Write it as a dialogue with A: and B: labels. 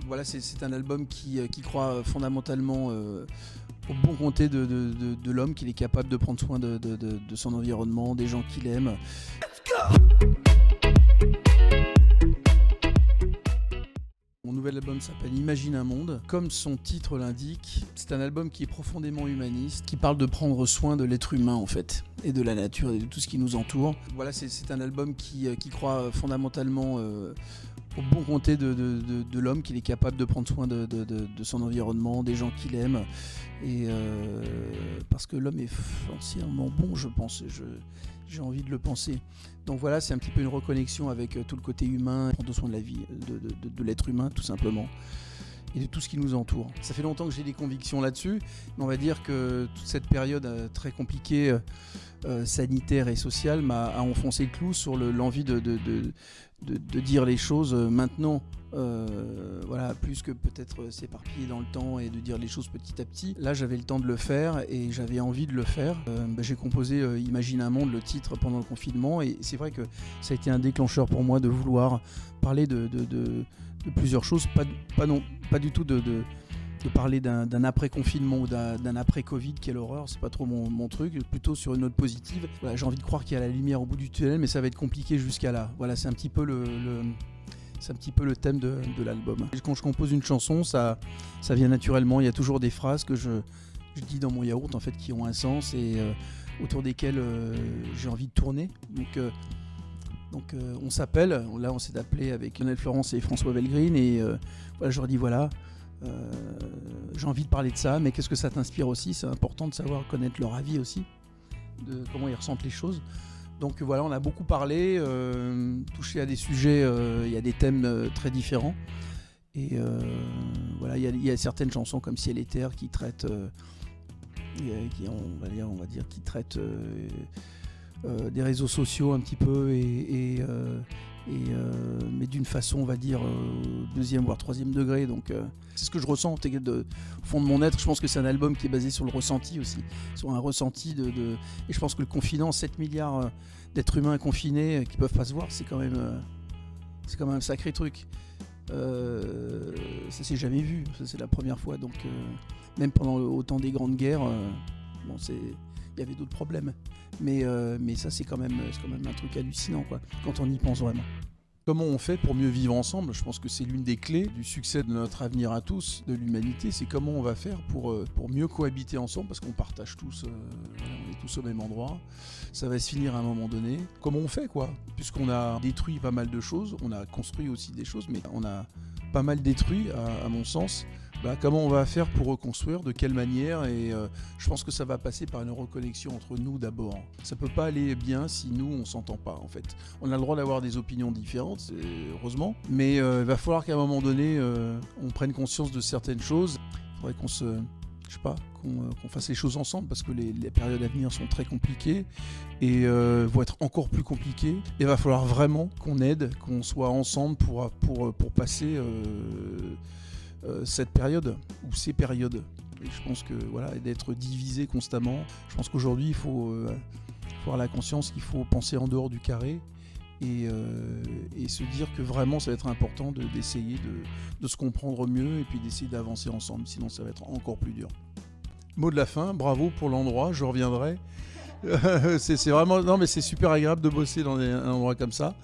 A: Voilà, c'est un album qui croit fondamentalement au bon côté de l'homme, qu'il est capable de prendre soin de son environnement, des gens qu'il aime. Mon nouvel album s'appelle Imagine un monde. Comme son titre l'indique, c'est un album qui est profondément humaniste, qui parle de prendre soin de l'être humain en fait, et de la nature et de tout ce qui nous entoure. Voilà, c'est un album qui croit fondamentalement au bon côté de l'homme, qu'il est capable de prendre soin de son environnement, des gens qu'il aime. Et parce que l'homme est foncièrement bon, je pense, j'ai envie de le penser. Donc voilà, c'est un petit peu une reconnexion avec tout le côté humain, prendre soin de la vie, de l'être humain tout simplement, et de tout ce qui nous entoure. Ça fait longtemps que j'ai des convictions là-dessus, mais on va dire que toute cette période très compliquée, sanitaire et sociale, a enfoncé le clou sur l'envie de dire les choses maintenant, voilà, plus que peut-être s'éparpiller dans le temps et de dire les choses petit à petit. Là, j'avais le temps de le faire et j'avais envie de le faire. J'ai composé Imagine un monde, le titre, pendant le confinement, et c'est vrai que ça a été un déclencheur pour moi de vouloir parler de plusieurs choses, pas du tout de parler d'un après-confinement ou d'un après-Covid, quelle horreur, c'est pas trop mon truc, plutôt sur une note positive. Voilà, j'ai envie de croire qu'il y a la lumière au bout du tunnel, mais ça va être compliqué jusqu'à là. Voilà, c'est un petit peu le thème de l'album. Quand je compose une chanson, ça vient naturellement, il y a toujours des phrases que je dis dans mon yaourt en fait, qui ont un sens et autour desquelles j'ai envie de tourner. Donc on s'appelle, là on s'est appelé avec Lionel Florence et François Velgreen, et voilà, je leur dis voilà, j'ai envie de parler de ça, mais qu'est-ce que ça t'inspire aussi? C'est important de savoir connaître leur avis aussi, de comment ils ressentent les choses. Donc voilà, on a beaucoup parlé, touché à des sujets, il y a des thèmes très différents. Et voilà, il y a certaines chansons comme Ciel et Terre qui traitent, on va dire, qui traitent des réseaux sociaux un petit peu, mais d'une façon, on va dire, deuxième voire troisième degré. Donc c'est ce que je ressens au fond de mon être. Je pense que c'est un album qui est basé sur le ressenti aussi, sur un ressenti et je pense que le confinement, 7 milliards d'êtres humains confinés qui peuvent pas se voir, c'est quand même un sacré truc. Ça s'est jamais vu, ça c'est la première fois. Donc même pendant au temps des grandes guerres, il y avait d'autres problèmes, mais ça c'est quand même un truc hallucinant, quoi, quand on y pense vraiment. Comment on fait pour mieux vivre ensemble? Je pense que c'est l'une des clés du succès de notre avenir à tous, de l'humanité. C'est comment on va faire pour mieux cohabiter ensemble, parce qu'on partage tous, on est tous au même endroit. Ça va se finir à un moment donné. Comment on fait, quoi? Puisqu'on a détruit pas mal de choses, on a construit aussi des choses, mais on a pas mal détruit, à mon sens. Comment on va faire pour reconstruire, de quelle manière? Et je pense que ça va passer par une reconnexion entre nous d'abord. Ça peut pas aller bien si nous on s'entend pas, en fait. On a le droit d'avoir des opinions différentes, heureusement, mais il va falloir qu'à un moment donné on prenne conscience de certaines choses. Il faudrait qu'on fasse les choses ensemble, parce que les périodes à venir sont très compliquées et vont être encore plus compliquées. Et il va falloir vraiment qu'on aide, qu'on soit ensemble pour passer cette période ou ces périodes. Et je pense que voilà, d'être divisé constamment, je pense qu'aujourd'hui il faut avoir la conscience qu'il faut penser en dehors du carré et se dire que vraiment ça va être important d'essayer de se comprendre mieux et puis d'essayer d'avancer ensemble, sinon ça va être encore plus dur. Mot de la fin, bravo pour l'endroit, je reviendrai. C'est vraiment, non mais c'est super agréable de bosser dans un endroit comme ça.